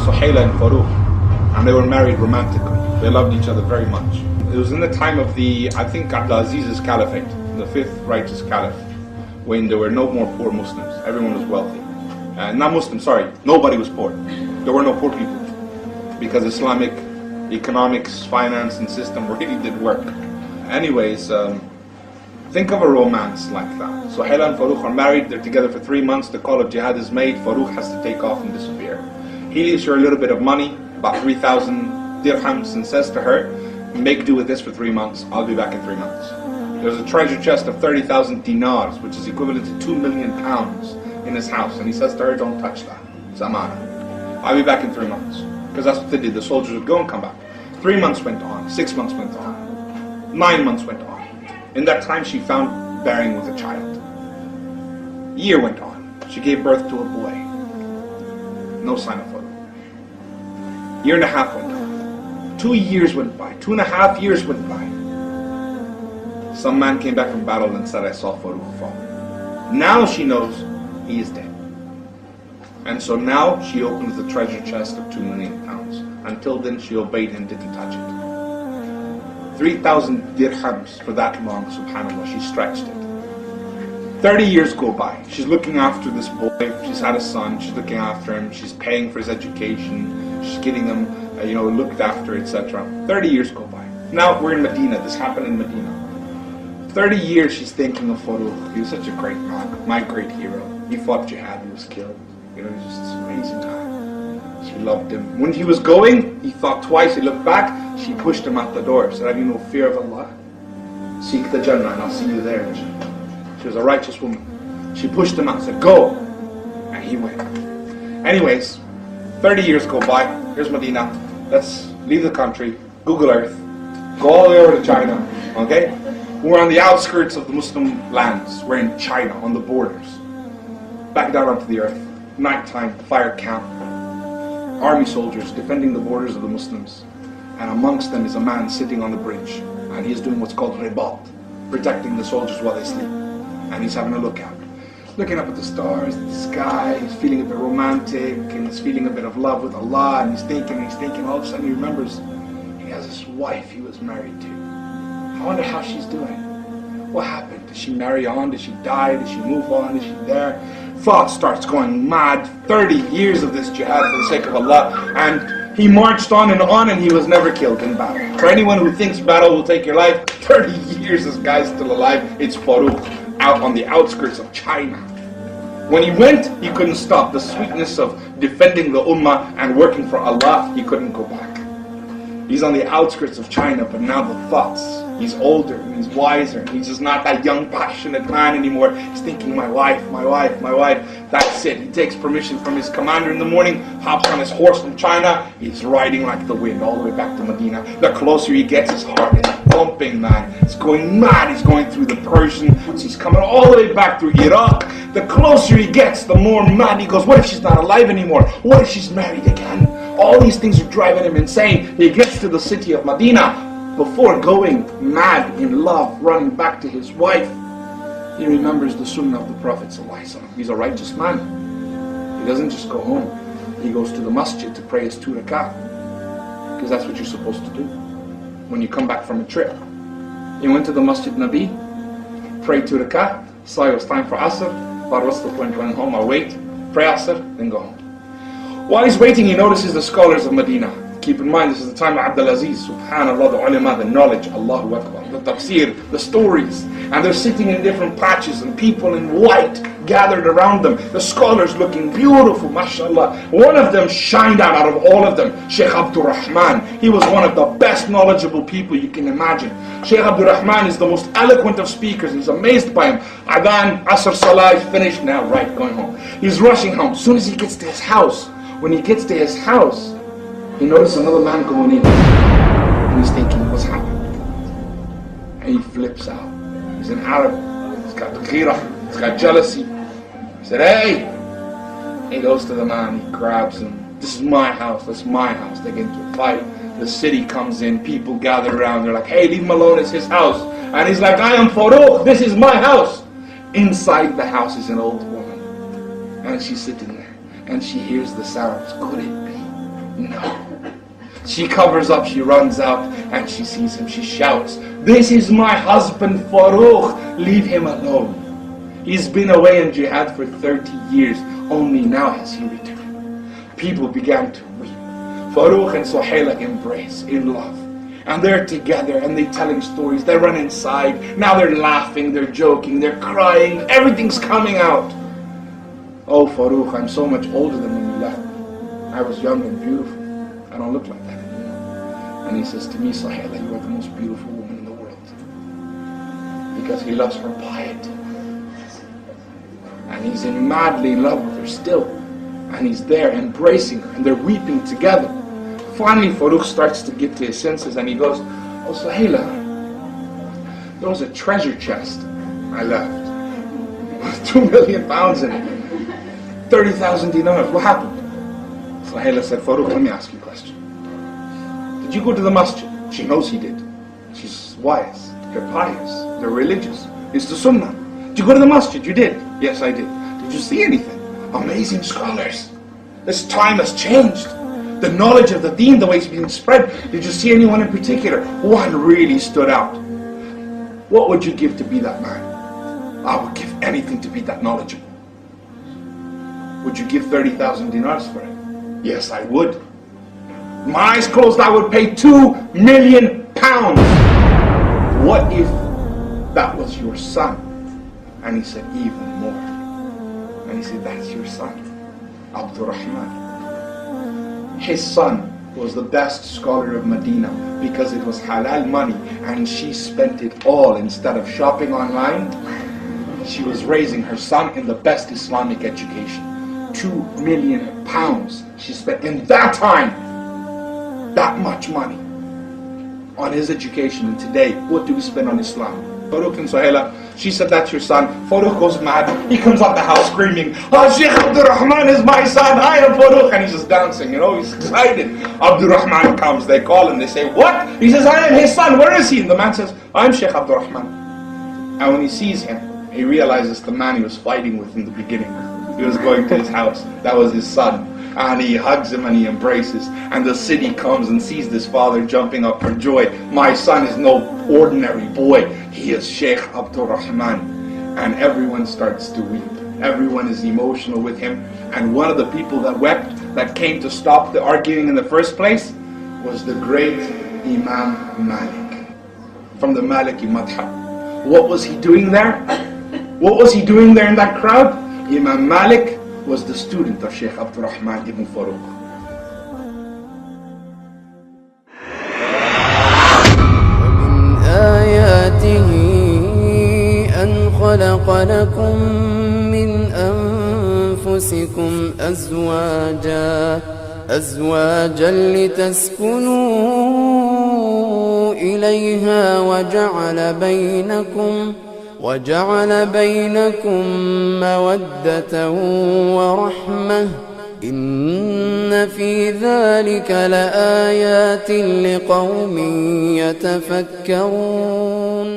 Suhayla and Farooq, and they were married romantically. They loved each other very much. It was in the time of I think Abdulaziz's caliphate, the 5th righteous caliph, when there were no more poor Muslims. Everyone was wealthy. Not Muslims, sorry, nobody was poor. There were no poor people, because Islamic economics, finance and system really did work. Anyways, think of a romance like that. Suhayla and Farooq are married, they're together for 3 months, the call of jihad is made, Farooq has to take off and disappear. He leaves her a little bit of money, about 3,000 dirhams, and says to her, make do with this for 3 months, I'll be back in 3 months. There's a treasure chest of 30,000 dinars, which is equivalent to 2 million pounds in his house, and he says to her, don't touch that, it's amana. I'll be back in 3 months. Because that's what they did, the soldiers would go and come back. 3 months went on, 6 months went on, 9 months went on. In that time she found bearing with a child. A year went on, she gave birth to a boy. No sign of Farooq. Year and a half went on. 2 years went by, 2.5 years went by. Some man came back from battle and said, I saw Farooq fall. Now she knows he is dead. And so now she opens the treasure chest of 2 million pounds. Until then she obeyed him, didn't touch it. 3,000 dirhams for that long, subhanAllah, she stretched it. 30 years go by, she's looking after this boy, she's had a son, she's looking after him, she's paying for his education, she's getting him looked after, etc. 30 years go by. Now we're in Medina, this happened in Medina. 30 years she's thinking of Farooq. He was such a great man, my great hero. He fought jihad, he was killed. He was just this amazing guy. She loved him. When he was going, he thought twice, he looked back, she pushed him out the door. Said, have you no fear of Allah? Seek the Jannah and I'll see you there. She was a righteous woman. She pushed him out, said, go. And he went. Anyways, 30 years go by, here's Medina. Let's leave the country, Google Earth, go all the way over to China, okay? We're on the outskirts of the Muslim lands. We're in China, on the borders. Back down onto the earth. Nighttime, fire camp. Army soldiers defending the borders of the Muslims. And amongst them is a man sitting on the bridge. And he's doing what's called ribat, protecting the soldiers while they sleep. And he's having a lookout. Looking up at the stars, the sky, he's feeling a bit romantic, and he's feeling a bit of love with Allah, and he's thinking, all of a sudden he remembers he has this wife he was married to. I wonder how she's doing. What happened? Did she marry on? Did she die? Did she move on? Is she there? Thought starts going mad. 30 years of this jihad for the sake of Allah, and he marched on and he was never killed in battle. For anyone who thinks battle will take your life, 30 years this guy's still alive. It's Farooq, out on the outskirts of China. When he went, he couldn't stop. The sweetness of defending the ummah and working for Allah, he couldn't go back. He's on the outskirts of China, but now the thoughts, he's older and he's wiser, and he's just not that young, passionate man anymore. He's thinking, my wife, my wife, my wife. That's it. He takes permission from his commander in the morning, hops on his horse from China, he's riding like the wind all the way back to Medina. The closer he gets, his heart is pumping, man. It's going mad. He's going through the Persian, he's coming all the way back through Iraq. The closer he gets, the more mad he goes. What if she's not alive anymore? What if she's married again? All these things are driving him insane. He gets to the city of Medina. Before going mad in love, running back to his wife, he remembers the sunnah of the Prophet ﷺ. He's a righteous man. He doesn't just go home. He goes to the masjid to pray his 2 rak'ah. Because that's what you're supposed to do when you come back from a trip. He went to the Masjid Nabi, prayed 2 rak'ah, saw it was time for Asr, thought what's the point going home, I'll wait, pray Asr, then go home. While he's waiting, he notices the scholars of Medina. Keep in mind, this is the time of Abdulaziz, subhanAllah, the ulama, the knowledge, Allahu Akbar, the tafsir, the stories. And they're sitting in different patches, and people in white gathered around them. The scholars looking beautiful, mashallah. One of them shined out of all of them, Sheikh Abdul Rahman. He was one of the best knowledgeable people you can imagine. Sheikh Abdul Rahman is the most eloquent of speakers. He's amazed by him. Adhan, Asr Salah is finished now, right, going home. He's rushing home. As soon as he gets to his house, when he gets to his house, he notices another man going in, and he's thinking, what's happened? And he flips out. He's an Arab, he's got ghirah, he's got jealousy. He said, hey! He goes to the man, he grabs him. This is my house, that's my house. They get into a fight. The city comes in, people gather around, they're like, hey, leave him alone, it's his house. And he's like, I am Farooq, this is my house. Inside the house is an old woman, and she's sitting there, and she hears the sounds. Could it be? No. She covers up, she runs out, and she sees him. She shouts, "This is my husband Faruq, leave him alone. He's been away in jihad for 30 years, only now has he returned." People began to weep. Faruq and Suhayla embrace in love. And they're together and they're telling stories. They run inside. Now they're laughing, they're joking, they're crying. Everything's coming out. "Oh Faruq, I'm so much older than when you left. I was young and beautiful. I don't look like that anymore." And he says to me, "Suhayla, you are the most beautiful woman in the world." Because he loves her piety. And he's madly in love with her still. And he's there embracing her and they're weeping together. Finally, Faruq starts to get to his senses and he goes, "Oh Suhayla, there was a treasure chest I left with 2 million pounds in it. 30,000 dinars. What happened?" Suhayla said, "Faruq, let me ask you a question. Did you go to the masjid?" She knows he did. She's wise. They're pious. They're religious. It's the sunnah. "Did you go to the masjid?" "You did." "Yes, I did." "Did you see anything?" "Amazing scholars. This time has changed. The knowledge of the deen, the way it's being spread. Did you see anyone in particular?" One really stood out. "What would you give to be that man?" "I would give anything to be that knowledgeable." "Would you give 30,000 dinars for it?" "Yes, I would." "My eyes closed, I would pay 2 million pounds. What if that was your son?" And he said, "Even more." And he said, "That's your son, Abdurrahman." His son was the best scholar of Medina because it was halal money and she spent it all. Instead of shopping online, she was raising her son in the best Islamic education. 2 million pounds she spent in that time. That much money on his education. And today, what do we spend on Islam? Faruq and Suhayla, she said, "That's your son." Faruq goes mad. He comes out the house screaming, "Oh, Sheikh Abdurrahman is my son. I am Faruq." And he's just dancing, he's excited. Abdurrahman comes, they call him, they say, "What?" He says, "I am his son. Where is he?" And the man says, "I'm Sheikh Abdurrahman." And when he sees him, he realizes the man he was fighting with in the beginning. He was going to his house. That was his son. And he hugs him and he embraces. And the city comes and sees this father jumping up for joy. My son is no ordinary boy. He is Sheikh Abdurrahman. And everyone starts to weep. Everyone is emotional with him. And one of the people that wept, that came to stop the arguing in the first place, was the great Imam Malik from the Maliki Madhab. What was he doing there? What was he doing there in that crowd? Imam Malik was the student of Sheikh Abdurrahman ibn Faruq. ومن آياته أن خلق لكم من أنفسكم أزواجا لتسكنوا إليها وجعل بينكم مودة ورحمة إن في ذلك لآيات لقوم يتفكرون